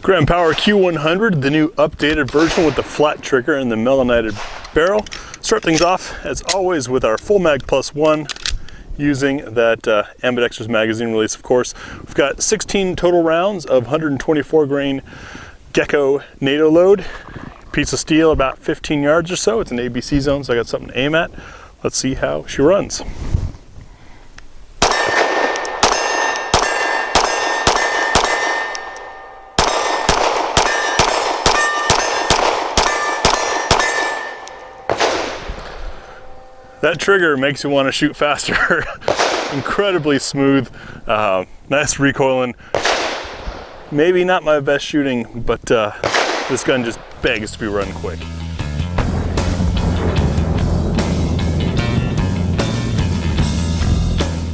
Grand Power Q100, the new updated version with the flat trigger and the melanated barrel. Start things off, as always, with our Full Mag +1, using that Ambidextrous magazine release, of course. We've got 16 total rounds of 124 grain Gecko NATO load. Piece of steel about 15 yards or so. It's an ABC zone, so I got something to aim at. Let's see how she runs. That trigger makes you want to shoot faster. Incredibly smooth, nice recoiling. Maybe not my best shooting, but this gun just begs to be run quick.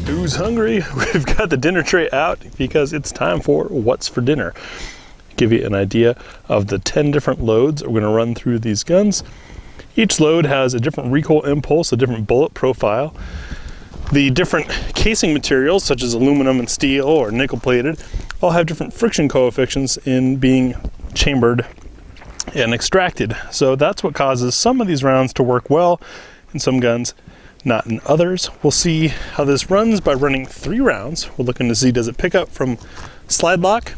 Who's hungry? We've got the dinner tray out because it's time for what's for dinner. Give you an idea of the 10 different loads we're going to run through these guns. Each load has a different recoil impulse, a different bullet profile. The different casing materials, such as aluminum and steel or nickel plated, all have different friction coefficients in being chambered and extracted. So that's what causes some of these rounds to work well in some guns, not in others. We'll see how this runs by running 3 rounds. We're looking to see, does it pick up from slide lock?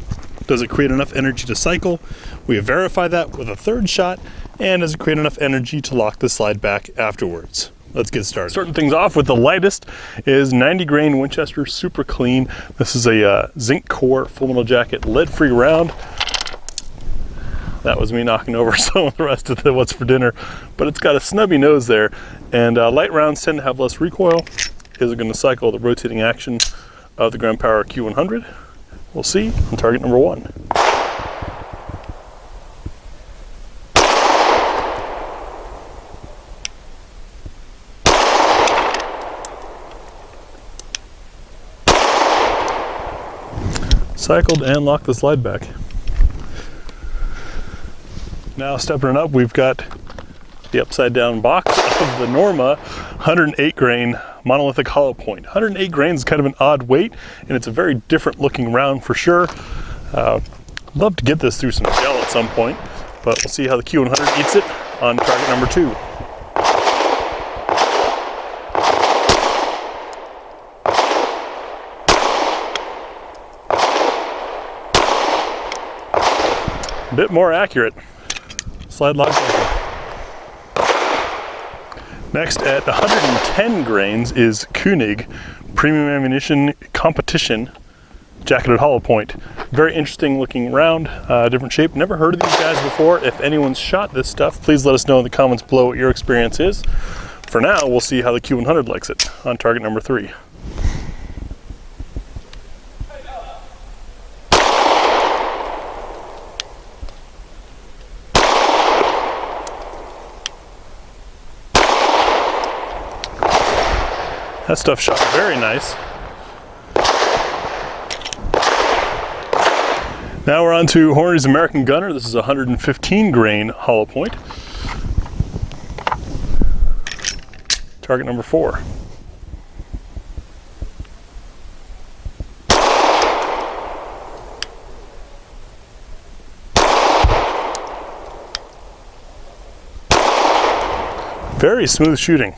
Does it create enough energy to cycle? We verify that with a 3rd shot. And does it create enough energy to lock the slide back afterwards? Let's get started. Starting things off with the lightest is 90 grain Winchester Super Clean. This is a zinc core full metal jacket lead-free round. That was me knocking over some of the rest of the what's for dinner, but it's got a snubby nose there, and light rounds tend to have less recoil. Is it going to cycle the rotating action of the Grand Power Q100? We'll see on target number 1. Cycled and locked the slide back. Now stepping it up, we've got the upside down box of the Norma 108 grain monolithic hollow point. 108 grains is kind of an odd weight, and it's a very different looking round for sure. Love to get this through some gel at some point, but we'll see how the Q100 eats it on target number 2. A bit more accurate. Slide lock. Next at 110 grains is Koenig Premium Ammunition Competition Jacketed Hollow Point. Very interesting looking round, different shape. Never heard of these guys before. If anyone's shot this stuff, please let us know in the comments below what your experience is. For now, we'll see how the Q100 likes it on target number 3. That stuff shot very nice. Now we're on to Hornery's American Gunner. This is a 115 grain hollow point. Target number 4. Very smooth shooting.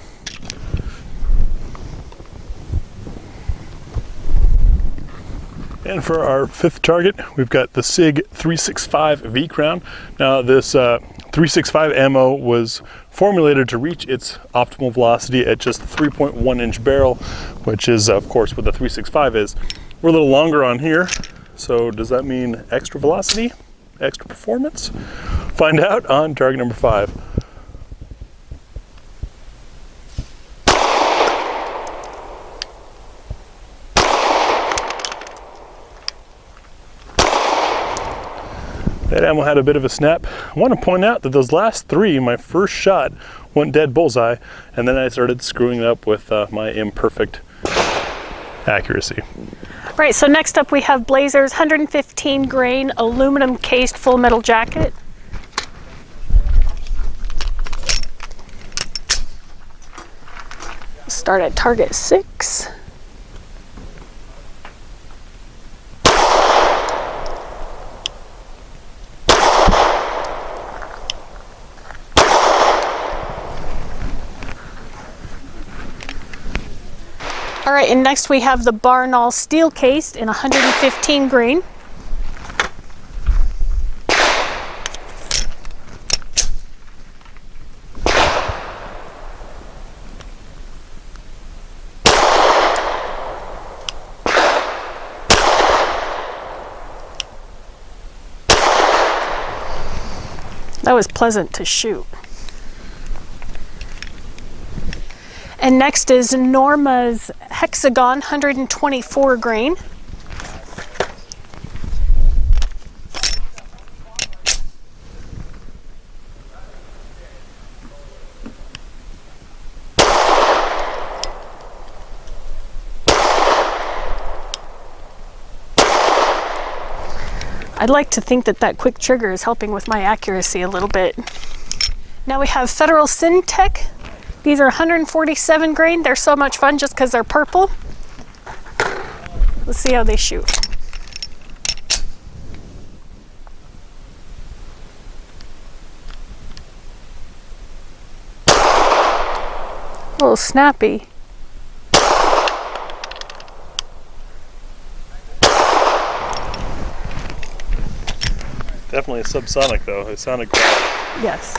And for our 5th target, we've got the SIG 365 V Crown. Now this 365 ammo was formulated to reach its optimal velocity at just the 3.1 inch barrel, which is of course what the 365 is. We're a little longer on here, so does that mean extra velocity, extra performance? Find out on target number 5. That ammo had a bit of a snap. I want to point out that those last 3, my first shot went dead bullseye, and then I started screwing it up with my imperfect accuracy. Right, so next up we have Blazer's 115 grain aluminum cased full metal jacket. Start at target 6. All right, and next we have the Barnaul steel cased in 115 grain. That was pleasant to shoot. And next is Norma's Hexagon 124 grain. I'd like to think that that quick trigger is helping with my accuracy a little bit. Now we have Federal Syntech. These are 147 grain. They're so much fun just because they're purple. Let's see how they shoot. A little snappy. Definitely a subsonic though. It sounded great. Yes.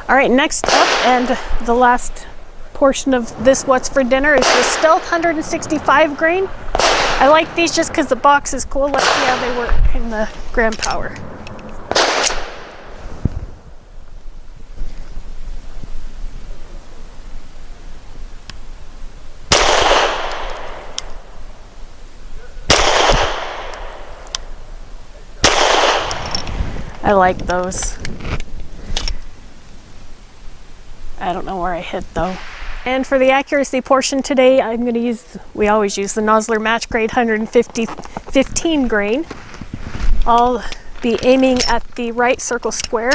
All right, next up, and the last portion of this What's for Dinner is the Stealth 165 grain. I like these just because the box is cool. Let's see how they work in the gram power. I like those. I don't know where I hit though. And for the accuracy portion today, I'm going to use, we always use the Nosler Match Grade 115 grain. I'll be aiming at the right circle square.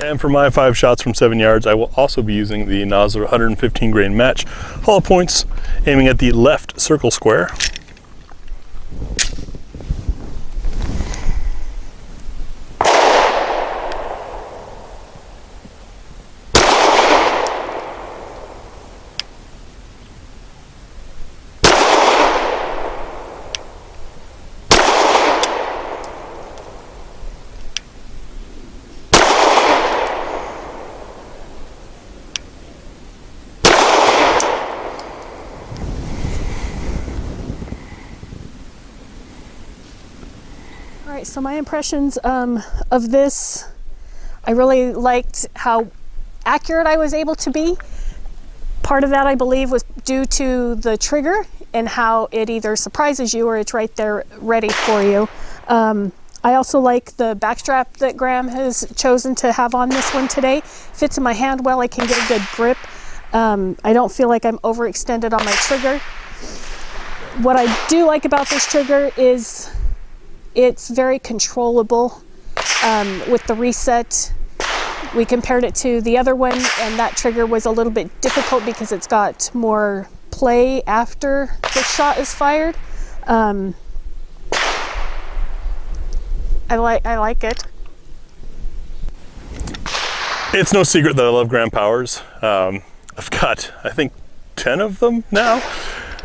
And for my 5 shots from 7 yards, I will also be using the Nosler 115 grain match hollow points, aiming at the left circle square. All right, so my impressions of this, I really liked how accurate I was able to be. Part of that, I believe, was due to the trigger and how it either surprises you or it's right there ready for you. I also like the backstrap that Graham has chosen to have on this one today. Fits in my hand well, I can get a good grip. I don't feel like I'm overextended on my trigger. What I do like about this trigger is it's very controllable. With the reset, we compared it to the other one, and that trigger was a little bit difficult because it's got more play after the shot is fired. I like it. It's no secret that I love Graham Powers. I've got, I think, 10 of them now.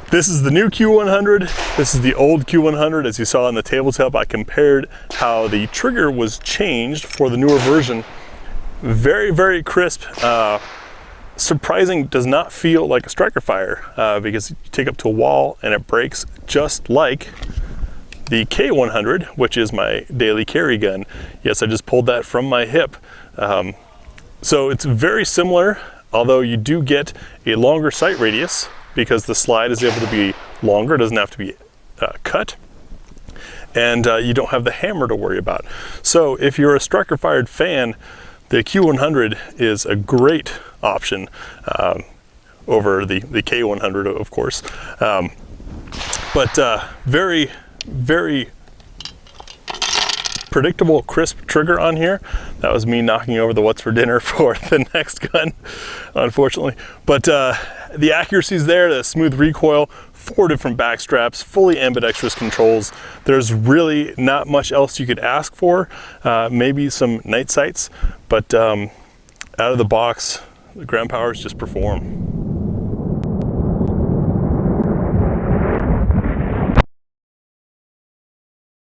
This is the new Q100. This is the old Q100. As you saw in the tabletop, I compared how the trigger was changed for the newer version. Very, very crisp. Surprising, does not feel like a striker fire because you take up to a wall and it breaks just like the K100, which is my daily carry gun. Yes, I just pulled that from my hip. So it's very similar, although you do get a longer sight radius because the slide is able to be longer, it doesn't have to be cut, and you don't have the hammer to worry about. So if you're a striker fired fan, the Q100 is a great option over the K100, of course. But very, very predictable, crisp trigger on here. That was me knocking over the what's for dinner for the next gun, unfortunately. But the accuracy's there, the smooth recoil, 4 different back straps, fully ambidextrous controls. There's really not much else you could ask for. Maybe some night sights, but out of the box, the ground powers just perform.